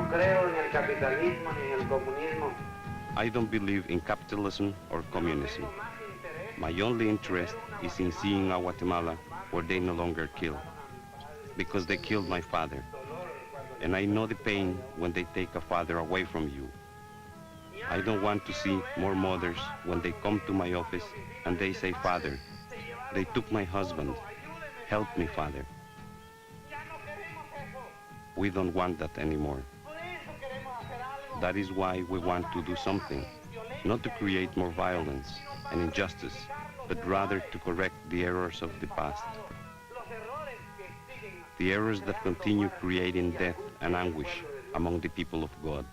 creo en el capitalismo ni en el comunismo. I don't believe in capitalism or communism. My only interest is in seeing a Guatemala where they no longer kill, because they killed my father. And I know the pain when they take a father away from you. I don't want to see more mothers when they come to my office and they say, "Father, they took my husband. Help me, Father." We don't want that anymore. That is why we want to do something, not to create more violence and injustice, but rather to correct the errors of the past. The errors that continue creating death and anguish among the people of God.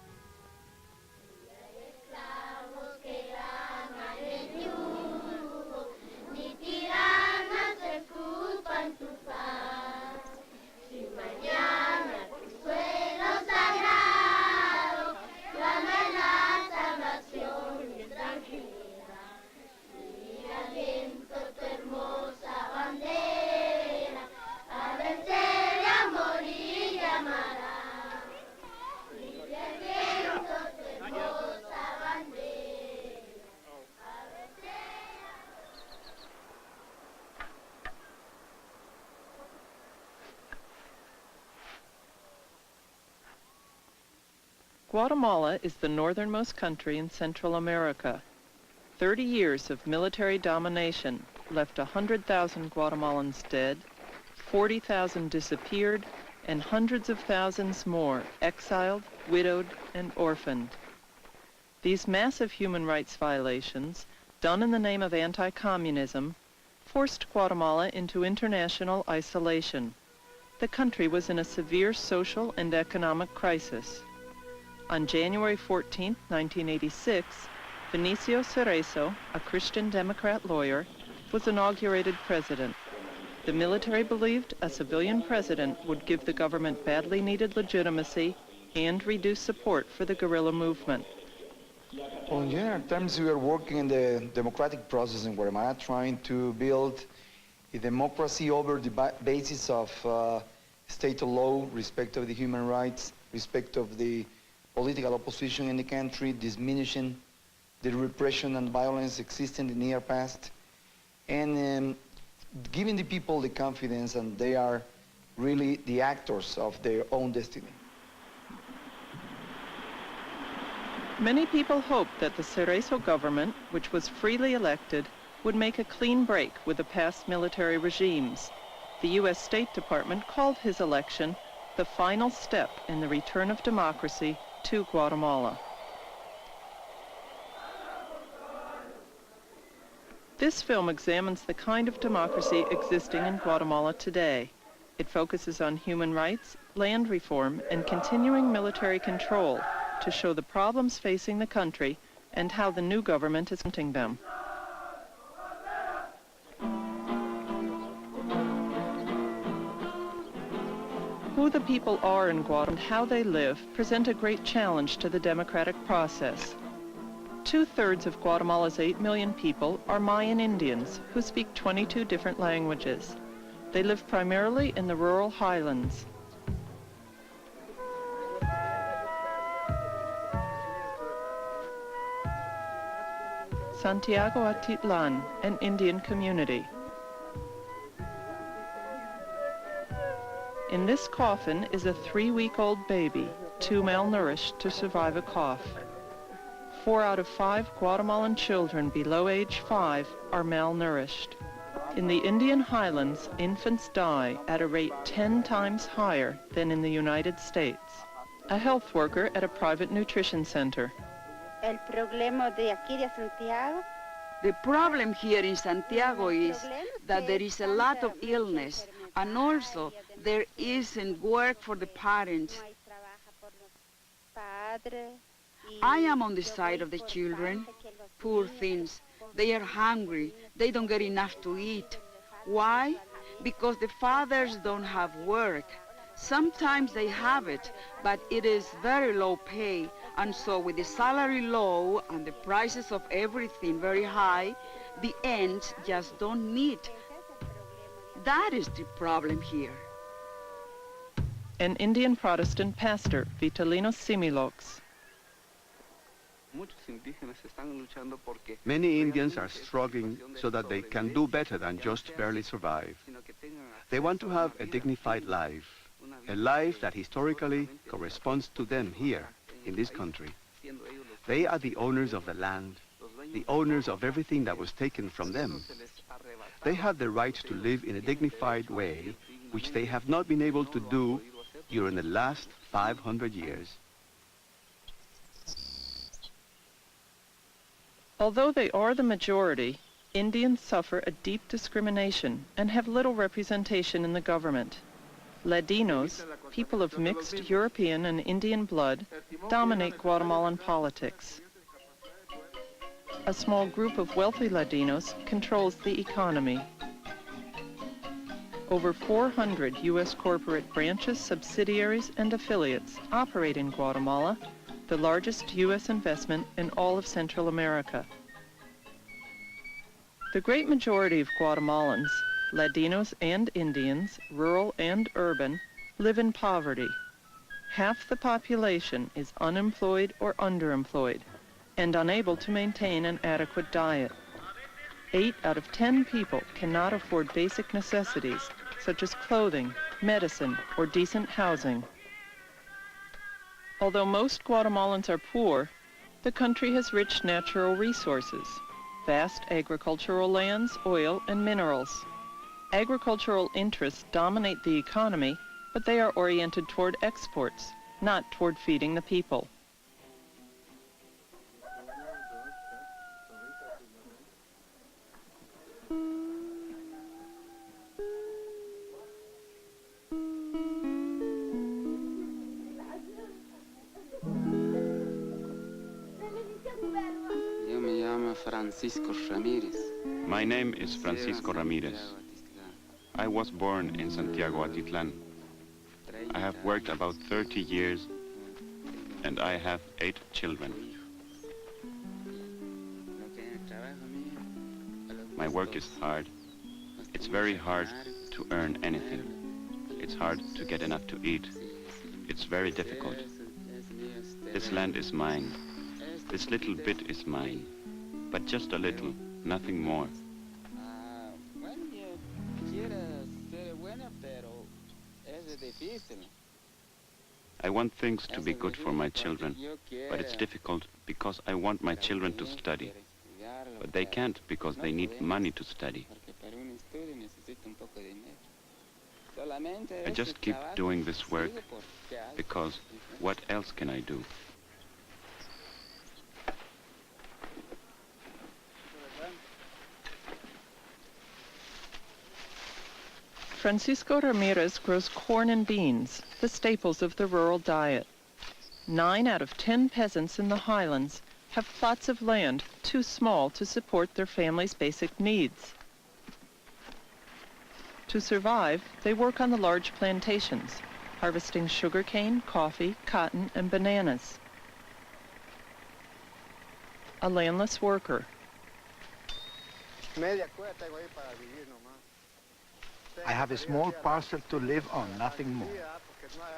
Guatemala is the northernmost country in Central America. 30 years of military domination left 100,000 Guatemalans dead, 40,000 disappeared, and hundreds of thousands more exiled, widowed, and orphaned. These massive human rights violations, done in the name of anti-communism, forced Guatemala into international isolation. The country was in a severe social and economic crisis. On January 14, 1986, Vinicio Cerezo, a Christian Democrat lawyer, was inaugurated president. The military believed a civilian president would give the government badly needed legitimacy and reduce support for the guerrilla movement. Well, in general terms, we are working in the democratic process in Guatemala, trying to build a democracy over the basis of state of law, respect of the human rights, respect of the political opposition in the country, diminishing the repression and violence existing in the near past, and giving the people the confidence and they are really the actors of their own destiny. Many people hoped that the Cerezo government, which was freely elected, would make a clean break with the past military regimes. The U.S. State Department called his election the final step in the return of democracy to Guatemala. This film examines the kind of democracy existing in Guatemala today. It focuses on human rights, land reform, and continuing military control to show the problems facing the country and how the new government is confronting them. Who the people are in Guatemala and how they live present a great challenge to the democratic process. 2/3 of Guatemala's 8 million people are Mayan Indians who speak 22 different languages. They live primarily in the rural highlands. Santiago Atitlan, an Indian community. In this coffin is a 3-week-old baby, too malnourished to survive a cough. 4 out of 5 Guatemalan children below age 5 are malnourished. In the Indian highlands, infants die at a rate 10 times higher than in the United States. A health worker at a private nutrition center. The problem here in Santiago is that there is a lot of illness, and also there isn't work for the parents. I am on the side of the children. Poor things. They are hungry. They don't get enough to eat. Why? Because the fathers don't have work. Sometimes they have it, but it is very low pay. And so with the salary low and the prices of everything very high, the ends just don't meet. That is the problem here. and Indian Protestant pastor Vitalino Similox. Many Indians are struggling so that they can do better than just barely survive. They want to have a dignified life, a life that historically corresponds to them here in this country. They are the owners of the land, the owners of everything that was taken from them. They have the right to live in a dignified way, which they have not been able to do during the last 500 years. Although they are the majority, Indians suffer a deep discrimination and have little representation in the government. Ladinos, people of mixed European and Indian blood, dominate Guatemalan politics. A small group of wealthy Ladinos controls the economy. Over 400 U.S. corporate branches, subsidiaries, and affiliates operate in Guatemala, the largest U.S. investment in all of Central America. The great majority of Guatemalans, Ladinos and Indians, rural and urban, live in poverty. Half the population is unemployed or underemployed and unable to maintain an adequate diet. 8 out of 10 people cannot afford basic necessities such as clothing, medicine, or decent housing. Although most Guatemalans are poor, the country has rich natural resources, vast agricultural lands, oil, and minerals. Agricultural interests dominate the economy, but they are oriented toward exports, not toward feeding the people. My name is Francisco Ramirez. I was born in Santiago Atitlan. I have worked about 30 years and I have 8 children. My work is hard. It's very hard to earn anything. It's hard to get enough to eat. It's very difficult. This land is mine. This little bit is mine. But just a little, nothing more. I want things to be good for my children, but it's difficult because I want my children to study. But they can't because they need money to study. I just keep doing this work because what else can I do? Francisco Ramirez grows corn and beans, the staples of the rural diet. 9 out of 10 peasants in the highlands have plots of land too small to support their family's basic needs. To survive, they work on the large plantations, harvesting sugarcane, coffee, cotton, and bananas. A landless worker. I have a small parcel to live on, nothing more.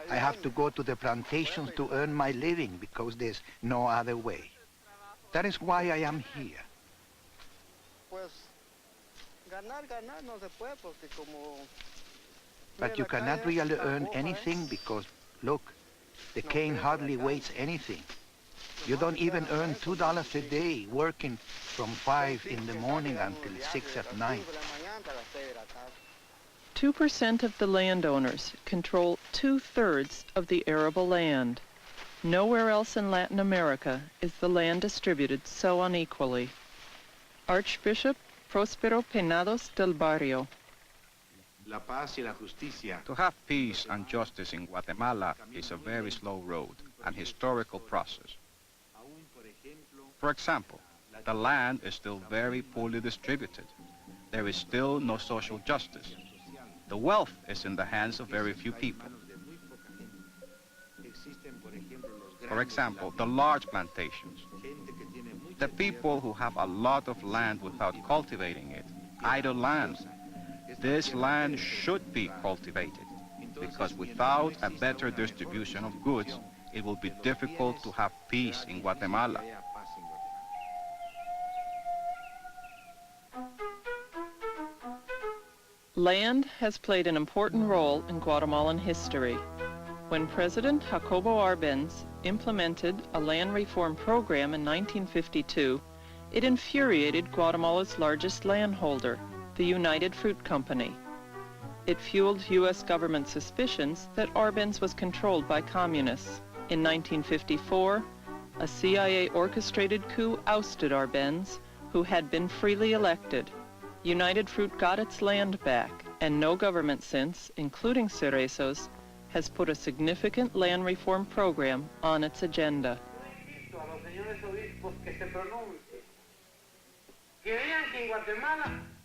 I have to go to the plantations to earn my living because there's no other way. That is why I am here. But you cannot really earn anything because, look, the cane hardly weighs anything. You don't even earn $2 a day working from 5 in the morning until 6 at night. 2% of the landowners control 2/3 of the arable land. Nowhere else in Latin America is the land distributed so unequally. Archbishop Prospero Penados del Barrio. To have peace and justice in Guatemala is a very slow road, an historical process. For example, the land is still very poorly distributed. There is still no social justice. The wealth is in the hands of very few people. For example, the large plantations. The people who have a lot of land without cultivating it, idle land. This land should be cultivated. because without a better distribution of goods, it will be difficult to have peace in Guatemala. Land has played an important role in Guatemalan history. When President Jacobo Arbenz implemented a land reform program in 1952, it infuriated Guatemala's largest landholder, the United Fruit Company. It fueled U.S. government suspicions that Arbenz was controlled by communists. In 1954, a CIA-orchestrated coup ousted Arbenz, who had been freely elected. United Fruit got its land back, and no government since, including Cerezo's, has put a significant land reform program on its agenda.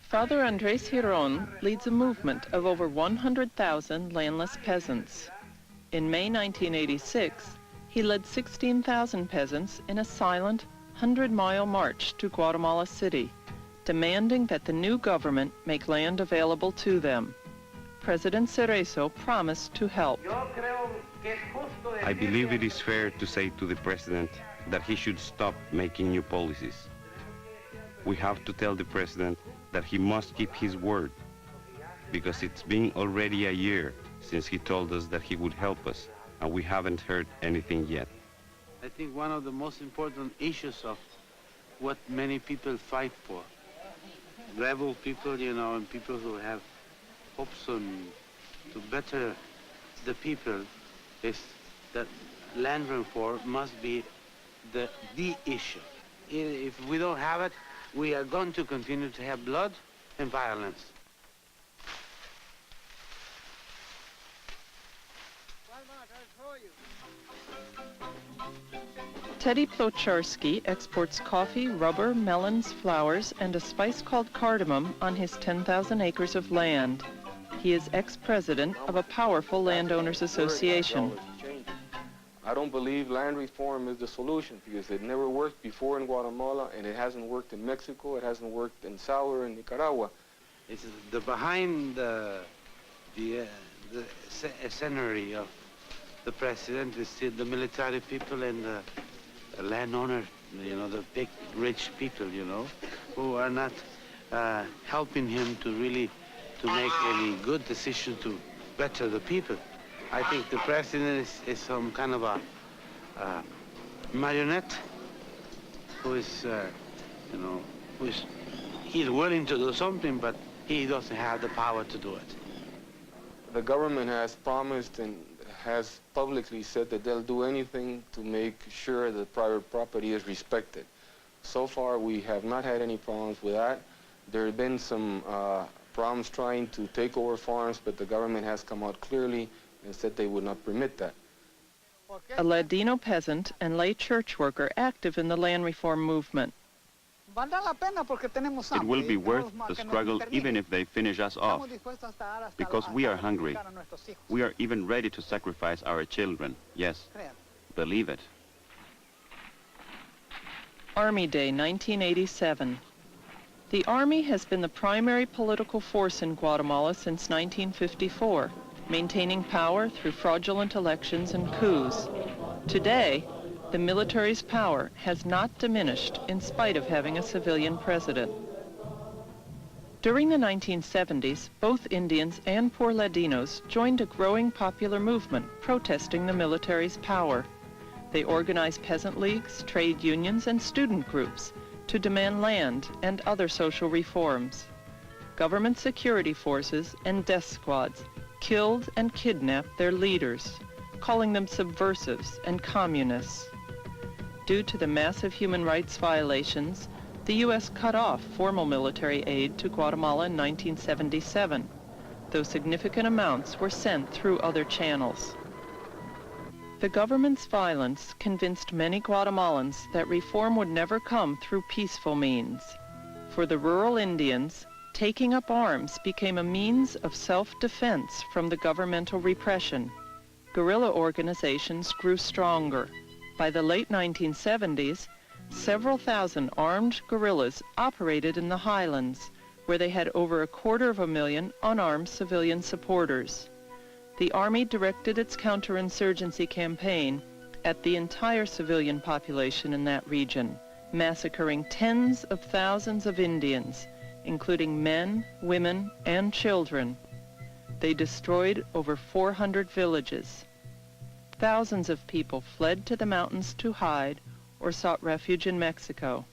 Father Andres Giron leads a movement of over 100,000 landless peasants. In May 1986, he led 16,000 peasants in a silent 100-mile march to Guatemala City, demanding that the new government make land available to them. President Cerezo promised to help. I believe it is fair to say to the president that he should stop making new policies. We have to tell the president that he must keep his word, because it's been already a year since he told us that he would help us, and we haven't heard anything yet. I think one of the most important issues of what many people fight for, rebel people, you know, and people who have hopes on to better the people, is that land reform must be the issue. If we don't have it, we are going to continue to have blood and violence. Teddy Plocharski exports coffee, rubber, melons, flowers, and a spice called cardamom on his 10,000 acres of land. He is ex-president of a powerful landowners association. I don't believe land reform is the solution, because it never worked before in Guatemala, and it hasn't worked in Mexico, it hasn't worked in Salvador and Nicaragua. It's the behind the scenery of the president is the military people and the landowner, you know, the big rich people, you know, who are not helping him to really to make any good decision to better the people. I think the president is some kind of a marionette who is, you know, he's willing to do something, but he doesn't have the power to do it. The government has promised and has publicly said that they'll do anything to make sure that private property is respected. So far, we have not had any problems with that. There have been some problems trying to take over farms, but the government has come out clearly and said they would not permit that. A Ladino peasant and lay church worker active in the land reform movement. It will be worth the struggle even if they finish us off, because we are hungry. We are even ready to sacrifice our children. Yes, believe it. Army Day, 1987. The Army has been the primary political force in Guatemala since 1954, maintaining power through fraudulent elections and coups. Today, the military's power has not diminished in spite of having a civilian president. During the 1970s, both Indians and poor Ladinos joined a growing popular movement protesting the military's power. They organized peasant leagues, trade unions, and student groups to demand land and other social reforms. Government security forces and death squads killed and kidnapped their leaders, calling them subversives and communists. Due to the massive human rights violations, the U.S. cut off formal military aid to Guatemala in 1977, though significant amounts were sent through other channels. The government's violence convinced many Guatemalans that reform would never come through peaceful means. For the rural Indians, taking up arms became a means of self-defense from the governmental repression. Guerrilla organizations grew stronger. By the late 1970s, several thousand armed guerrillas operated in the highlands, where they had over 250,000 unarmed civilian supporters. The Army directed its counterinsurgency campaign at the entire civilian population in that region, massacring tens of thousands of Indians, including men, women, and children. They destroyed over 400 villages. Thousands of people fled to the mountains to hide or sought refuge in Mexico.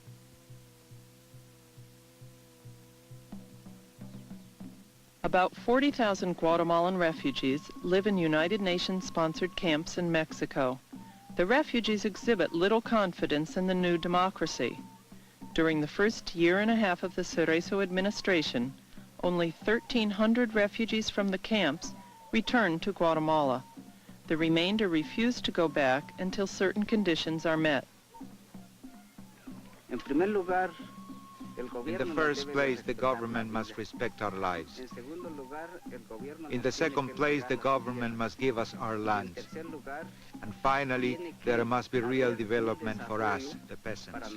About 40,000 Guatemalan refugees live in United Nations-sponsored camps in Mexico. The refugees exhibit little confidence in the new democracy. During the first year and a half of the Cerezo administration, only 1,300 refugees from the camps returned to Guatemala. The remainder refused to go back until certain conditions are met. In the first place, the government must respect our lives. In the second place, the government must give us our land. And finally, there must be real development for us, the peasants.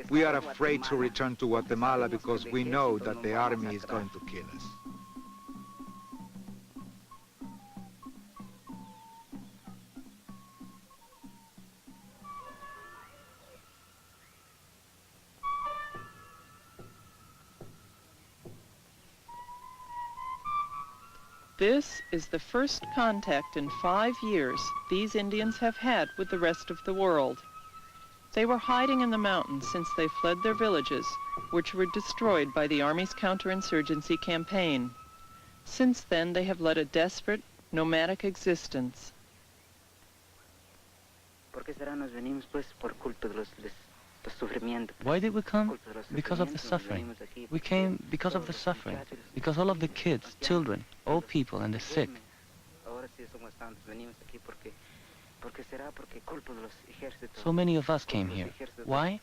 We are afraid to return to Guatemala because we know that the army is going to kill us. This is the first contact in 5 years these Indians have had with the rest of the world. They were hiding in the mountains since they fled their villages, which were destroyed by the Army's counterinsurgency campaign. Since then, they have led a desperate, nomadic existence. Why did we come? Because of the suffering. We came because of the suffering, because all of the kids, children, old people, and the sick. So many of us came here. Why?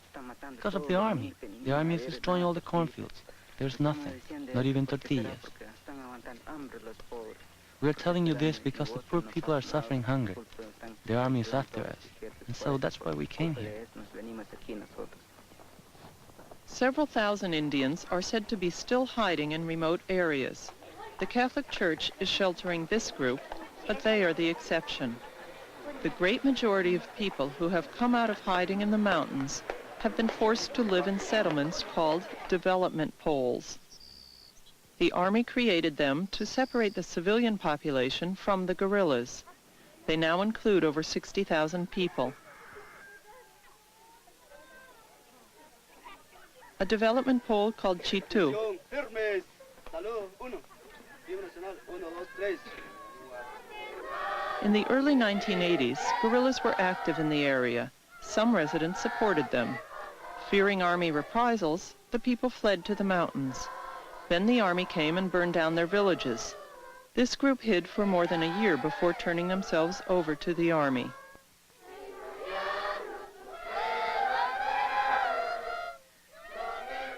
Because of the army. The army is destroying all the cornfields. There's nothing, not even tortillas. We're telling you this because the poor people are suffering hunger. The army is after us, and so that's why we came here. Several thousand Indians are said to be still hiding in remote areas. The Catholic Church is sheltering this group, but they are the exception. The great majority of people who have come out of hiding in the mountains have been forced to live in settlements called development poles. The Army created them to separate the civilian population from the guerrillas. They now include over 60,000 people. A development pole called Chitu. In the early 1980s, guerrillas were active in the area. Some residents supported them. Fearing Army reprisals, the people fled to the mountains. Then the Army came and burned down their villages. This group hid for more than a year before turning themselves over to the Army.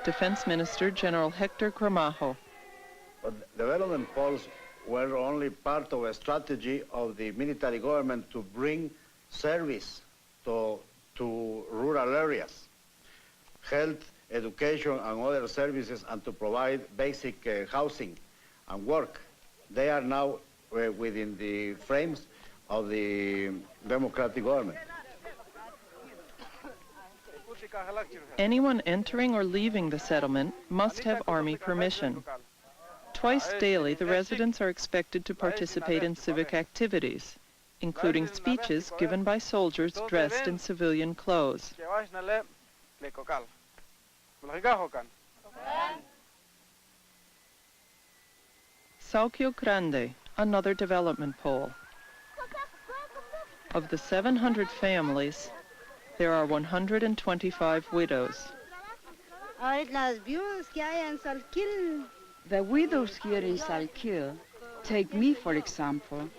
Defense Minister General Hector Gramajo. Development poles were only part of a strategy of the military government to bring service to rural areas, health, education, and other services, and to provide basic housing and work. They are now within the frames of the democratic government. Anyone entering or leaving the settlement must have Army permission. Twice daily, the residents are expected to participate in civic activities, including speeches given by soldiers dressed in civilian clothes. Sauquio Grande, another development pole. Of the 700 families, there are 125 widows. The widows here in Salquil, take me for example.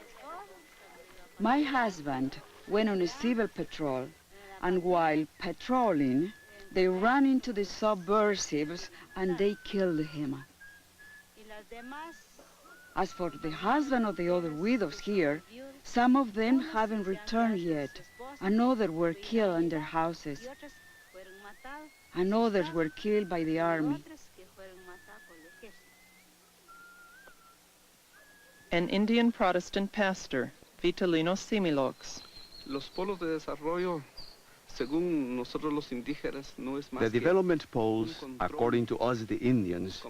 My husband went on a civil patrol, and while patrolling, they ran into the subversives and they killed him. As for the husband of the other widows here, some of them haven't returned yet, and others were killed in their houses, and others were killed by the army. an Indian Protestant pastor, Vitalino Similox. Los polos de desarrollo, según nosotros los indígenas, no es más The development poles, according to us the Indians,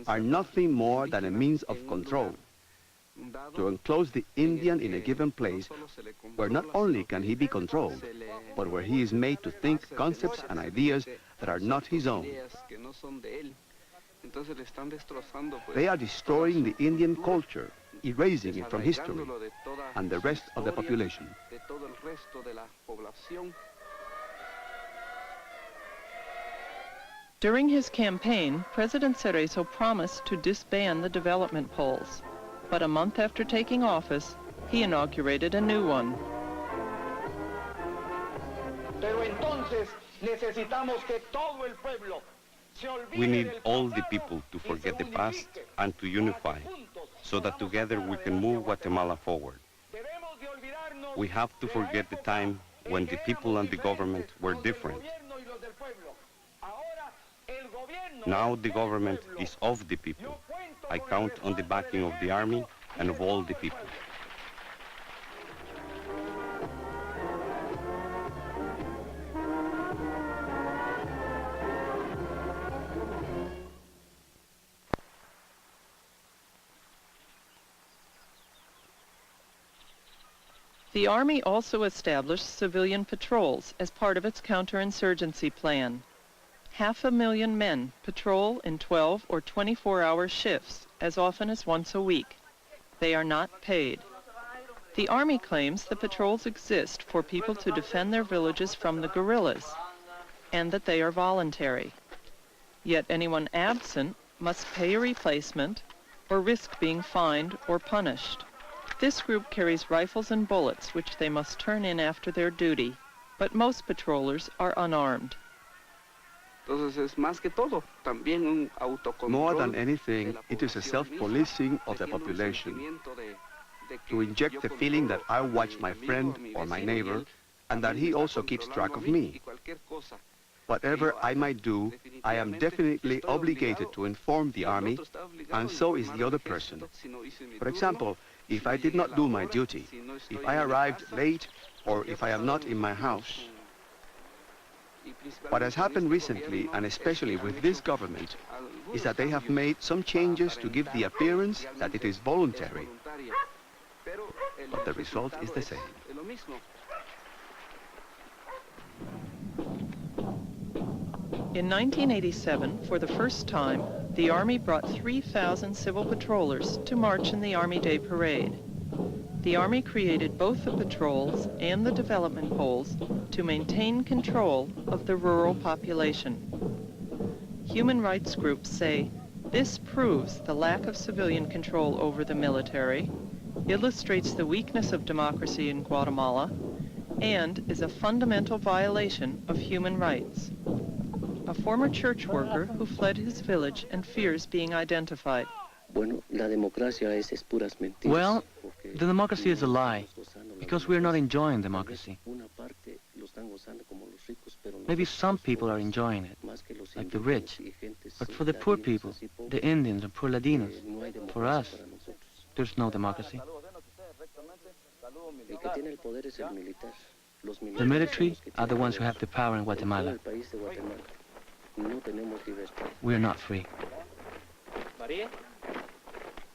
are nothing more than a means of control, to enclose the Indian in a given place where not only can he be controlled, but where he is made to think concepts and ideas that are not his own. They are destroying the Indian culture, erasing it from history and the rest of the population. During his campaign, President Cerezo promised to disband the development poles. But a month after taking office, he inaugurated a new one. We need all the people to forget the past and to unify, so that together we can move Guatemala forward. We have to forget the time when the people and the government were different. Now the government is of the people. I count on the backing of the army and of all the people. The Army also established civilian patrols as part of its counterinsurgency plan. 500,000 men patrol in 12 or 24-hour shifts as often as once a week. They are not paid. The Army claims the patrols exist for people to defend their villages from the guerrillas, and that they are voluntary. Yet anyone absent must pay a replacement or risk being fined or punished. This group carries rifles and bullets which they must turn in after their duty, but most patrollers are unarmed. More than anything, it is a self-policing of the population, to inject the feeling that I watch my friend or my neighbor, and that he also keeps track of me. Whatever I might do, I am definitely obligated to inform the army, and so is the other person. For example, if I did not do my duty, if I arrived late, or if I am not in my house. What has happened recently, and especially with this government, is that they have made some changes to give the appearance that it is voluntary. But the result is the same. In 1987, for the first time, the Army brought 3,000 civil patrollers to march in the Army Day Parade. The Army created both the patrols and the development poles to maintain control of the rural population. Human rights groups say this proves the lack of civilian control over the military, illustrates the weakness of democracy in Guatemala, and is a fundamental violation of human rights. A former church worker who fled his village and fears being identified. Well, the democracy is a lie, because we're not enjoying democracy. Maybe some people are enjoying it, like the rich, but for the poor people, the Indians and poor Latinos, for us, there's no democracy. The military are the ones who have the power in Guatemala. We're not free.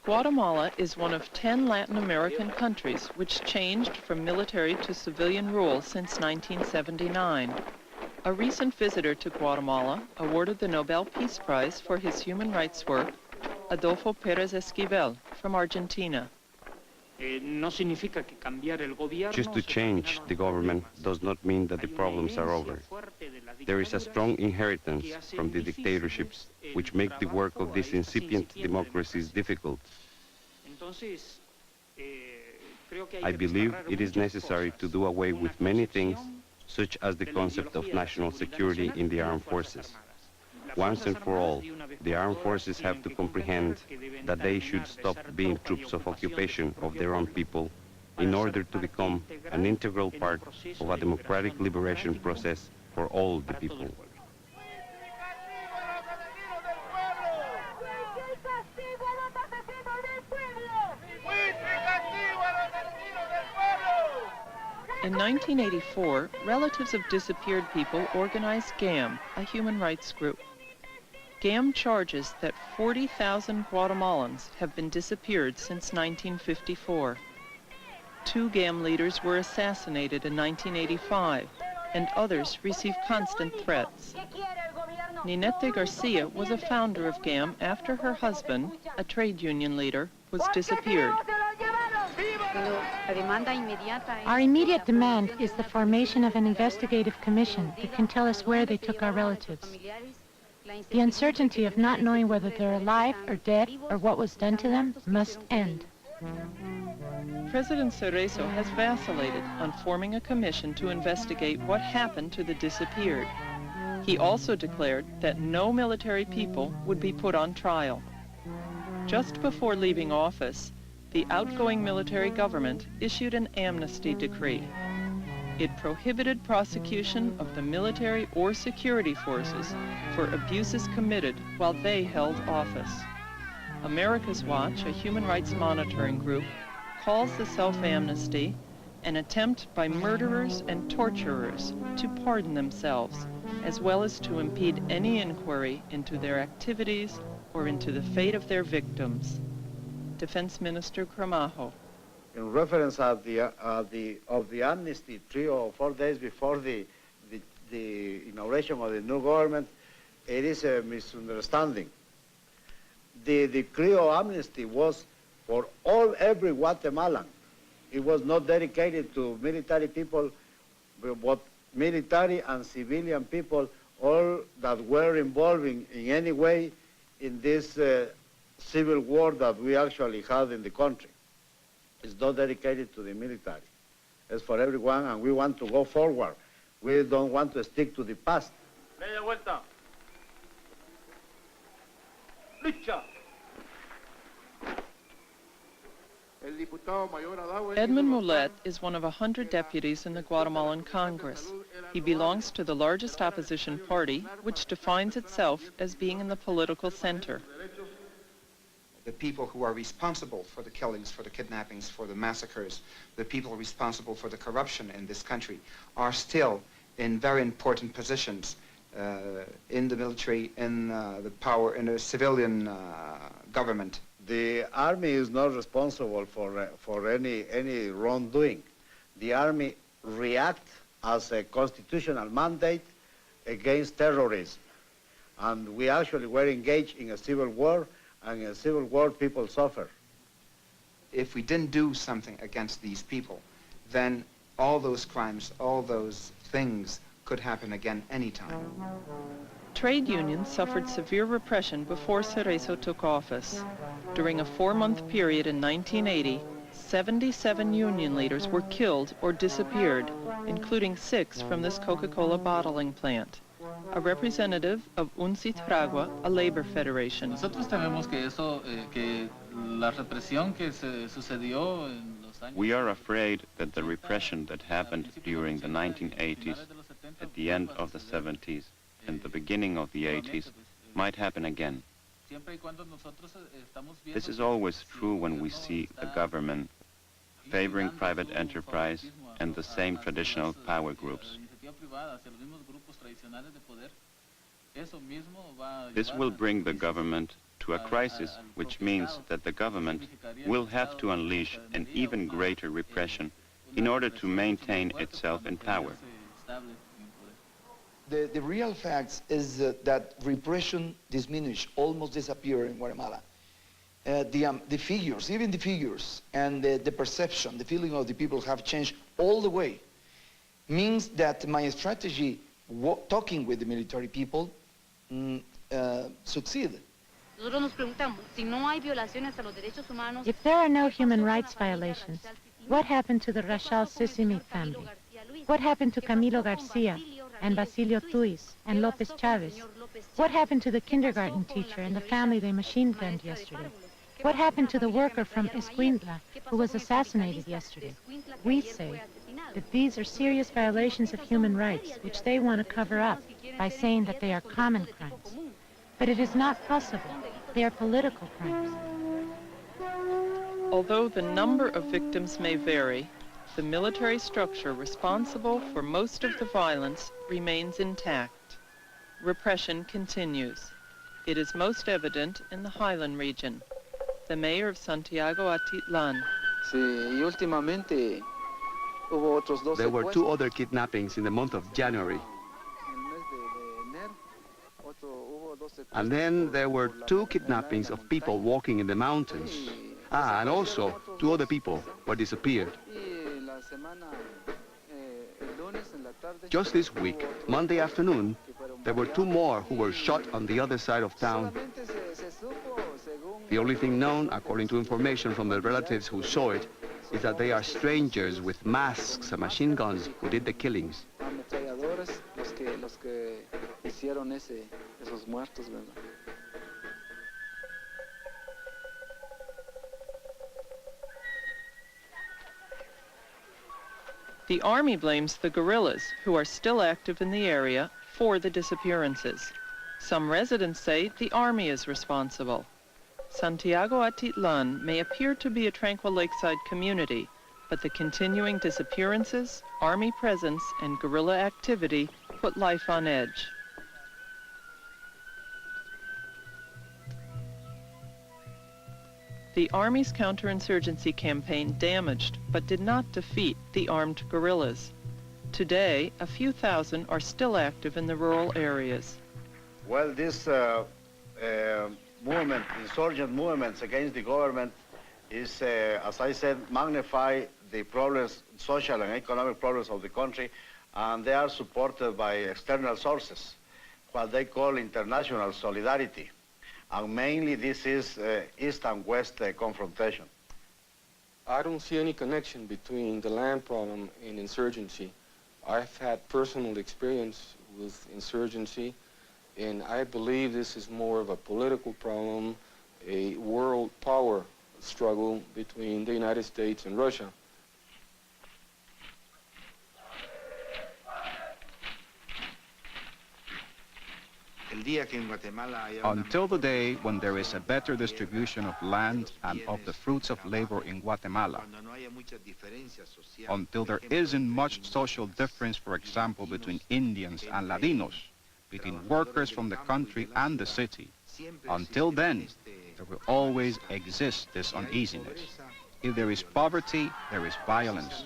Guatemala is one of 10 Latin American countries which changed from military to civilian rule since 1979. A recent visitor to Guatemala awarded the Nobel Peace Prize for his human rights work, Adolfo Pérez Esquivel from Argentina. Just to change the government does not mean that the problems are over. There is a strong inheritance from the dictatorships which make the work of these incipient democracies difficult. I believe it is necessary to do away with many things, such as the concept of national security in the armed forces. Once and for all, the armed forces have to comprehend that they should stop being troops of occupation of their own people in order to become an integral part of a democratic liberation process for all the people. In 1984, relatives of disappeared people organized GAM, a human rights group. GAM charges that 40,000 Guatemalans have been disappeared since 1954. 2 GAM leaders were assassinated in 1985, and others received constant threats. Ninette Garcia was a founder of GAM after her husband, a trade union leader, was disappeared. Our immediate demand is the formation of an investigative commission that can tell us where they took our relatives. The uncertainty of not knowing whether they're alive or dead or what was done to them must end. President Cerezo has vacillated on forming a commission to investigate what happened to the disappeared. He also declared that no military people would be put on trial. Just before leaving office, the outgoing military government issued an amnesty decree. It prohibited prosecution of the military or security forces for abuses committed while they held office. America's Watch, a human rights monitoring group, calls the self-amnesty an attempt by murderers and torturers to pardon themselves, as well as to impede any inquiry into their activities or into the fate of their victims. Defense Minister Cramajo. In reference of the amnesty 3 or 4 days before the inauguration of the new government, it is a misunderstanding. The decree of amnesty was for every Guatemalan. It was not dedicated to military people, but military and civilian people, all that were involved in any way in this civil war that we actually had in the country. It's not dedicated to the military. It's for everyone, and we want to go forward. We don't want to stick to the past. Media vuelta. Lucha. Edmund Mulet is one of 100 deputies in the Guatemalan Congress. He belongs to the largest opposition party, which defines itself as being in the political center. The people who are responsible for the killings, for the kidnappings, for the massacres, the people responsible for the corruption in this country are still in very important positions in the military, in the power, in a civilian government. The army is not responsible for any wrongdoing. The army reacts as a constitutional mandate against terrorism. And we actually were engaged in a civil war, and in a civil war people suffer. If we didn't do something against these people, then all those crimes, all those things could happen again anytime. Trade unions suffered severe repression before Cerezo took office. During a 4-month period in 1980, 77 union leaders were killed or disappeared, including 6 from this Coca-Cola bottling plant. A representative of UNCIT Fragua, a labor federation. Nosotros tememos que eso, que la represión que se sucedió en los años. We are afraid that the repression that happened during the 1980s, at the end of the 70s, and the beginning of the 80s might happen again. This is always true when we see a government favoring private enterprise and the same traditional power groups. This will bring the government to a crisis, which means that the government will have to unleash an even greater repression in order to maintain itself in power. The real facts is that repression diminished, almost disappeared in Guatemala. The figures, even the figures, and the perception, the feeling of the people have changed all the way. Means that my strategy, talking with the military people, succeeded. If there are no human rights violations, what happened to the Rachel Sisimic family? What happened to Camilo Garcia and Basilio Tuis and Lopez Chavez? What happened to the kindergarten teacher and the family they machine gunned yesterday? What happened to the worker from Escuintla who was assassinated yesterday? We say that these are serious violations of human rights, which they want to cover up by saying that they are common crimes. But it is not possible. They are political crimes. Although the number of victims may vary, the military structure responsible for most of the violence remains intact. Repression continues. It is most evident in the highland region. The mayor of Santiago Atitlan. There were 2 other kidnappings in the month of January. And then there were 2 kidnappings of people walking in the mountains. And also 2 other people were disappeared. Just this week, Monday afternoon, there were 2 more who were shot on the other side of town. The only thing known, according to information from the relatives who saw it, is that they are strangers with masks and machine guns who did the killings. The army blames the guerrillas, who are still active in the area, for the disappearances. Some residents say the army is responsible. Santiago Atitlan may appear to be a tranquil lakeside community, but the continuing disappearances, army presence, and guerrilla activity put life on edge. The Army's counterinsurgency campaign damaged but did not defeat the armed guerrillas. Today, a few thousand are still active in the rural areas. Well, this movement, insurgent movements against the government is, as I said, magnify the problems, social and economic problems of the country, and they are supported by external sources, what they call international solidarity. And mainly this is East and West confrontation. I don't see any connection between the land problem and insurgency. I've had personal experience with insurgency, and I believe this is more of a political problem, a world power struggle between the United States and Russia. Until the day when there is a better distribution of land and of the fruits of labor in Guatemala, until there isn't much social difference, for example, between Indians and Latinos, between workers from the country and the city, until then, there will always exist this uneasiness. If there is poverty, there is violence.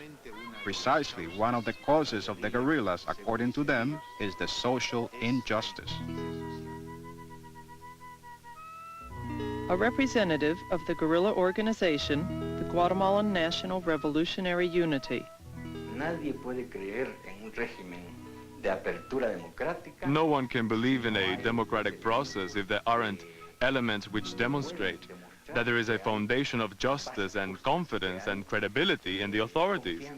Precisely one of the causes of the guerrillas, according to them, is the social injustice. A representative of the guerrilla organization, the Guatemalan National Revolutionary Unity. No one can believe in a democratic process if there aren't elements which demonstrate that there is a foundation of justice and confidence and credibility in the authorities.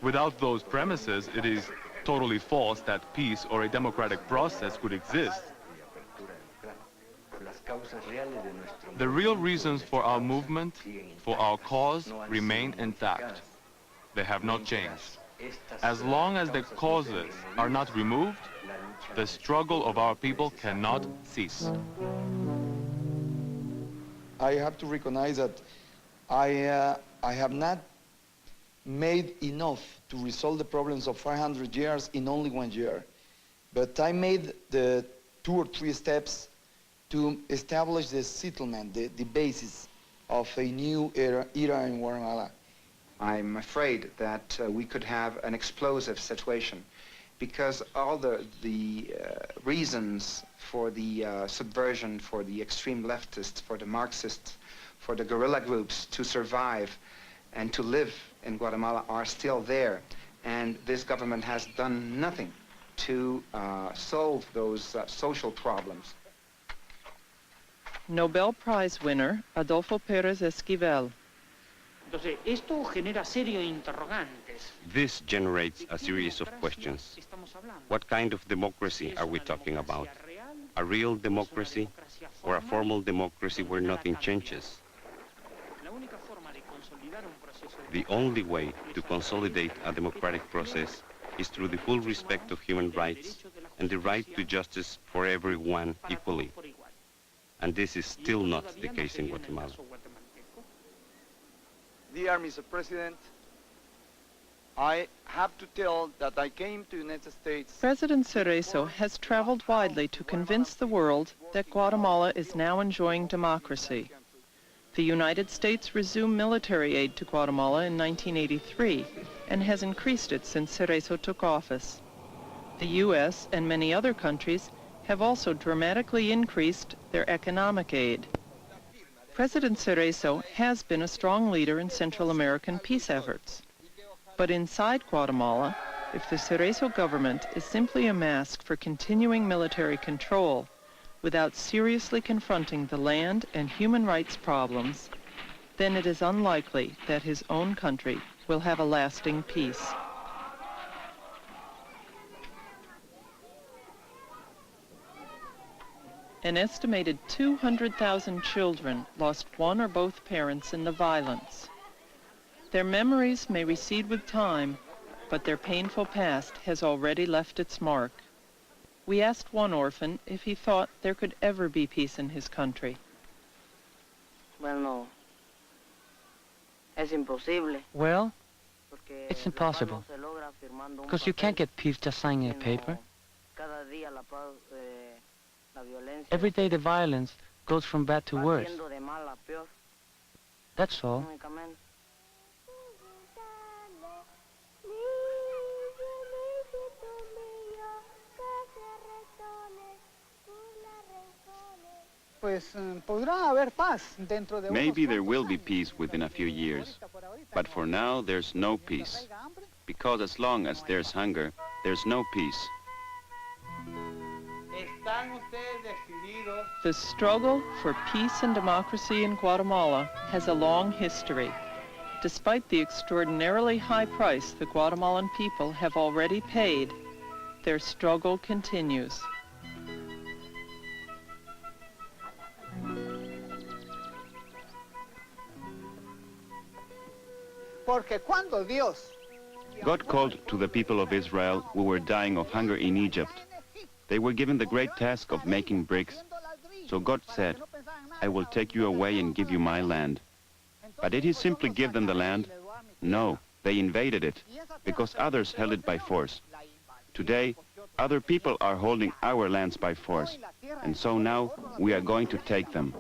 Without those premises, it is totally false that peace or a democratic process could exist. The real reasons for our movement, for our cause, remain intact. They have not changed. As long as the causes are not removed, the struggle of our people cannot cease. I have to recognize that I have not made enough to resolve the problems of 500 years in only 1 year. But I made the 2 or 3 steps to establish the settlement, the basis of a new era in Guatemala. I'm afraid that we could have an explosive situation because all the reasons for the subversion, for the extreme leftists, for the Marxists, for the guerrilla groups to survive and to live in Guatemala are still there. And this government has done nothing to solve those social problems. Nobel Prize winner Adolfo Pérez Esquivel. This generates a series of questions. What kind of democracy are we talking about? A real democracy or a formal democracy where nothing changes? The only way to consolidate a democratic process is through the full respect of human rights and the right to justice for everyone equally. And this is still not the case in Guatemala. Dear Mr. President, I have to tell that I came to the United States. President Cerezo has traveled widely to convince the world that Guatemala is now enjoying democracy. The United States resumed military aid to Guatemala in 1983 and has increased it since Cerezo took office. The U.S. and many other countries have also dramatically increased their economic aid. President Cerezo has been a strong leader in Central American peace efforts. But inside Guatemala, if the Cerezo government is simply a mask for continuing military control without seriously confronting the land and human rights problems, then it is unlikely that his own country will have a lasting peace. An estimated 200,000 children lost one or both parents in the violence. Their memories may recede with time, but their painful past has already left its mark. We asked one orphan if he thought there could ever be peace in his country. Well, it's impossible, because you can't get peace just signing a paper. Every day the violence goes from bad to worse. That's all. Maybe there will be peace within a few years, but for now there's no peace, because as long as there's hunger, there's no peace. The struggle for peace and democracy in Guatemala has a long history. Despite the extraordinarily high price the Guatemalan people have already paid, their struggle continues. God called to the people of Israel who were dying of hunger in Egypt. They were given the great task of making bricks. So God said, I will take you away and give you my land. But did he simply give them the land? No, they invaded it, because others held it by force. Today, other people are holding our lands by force, and so now we are going to take them.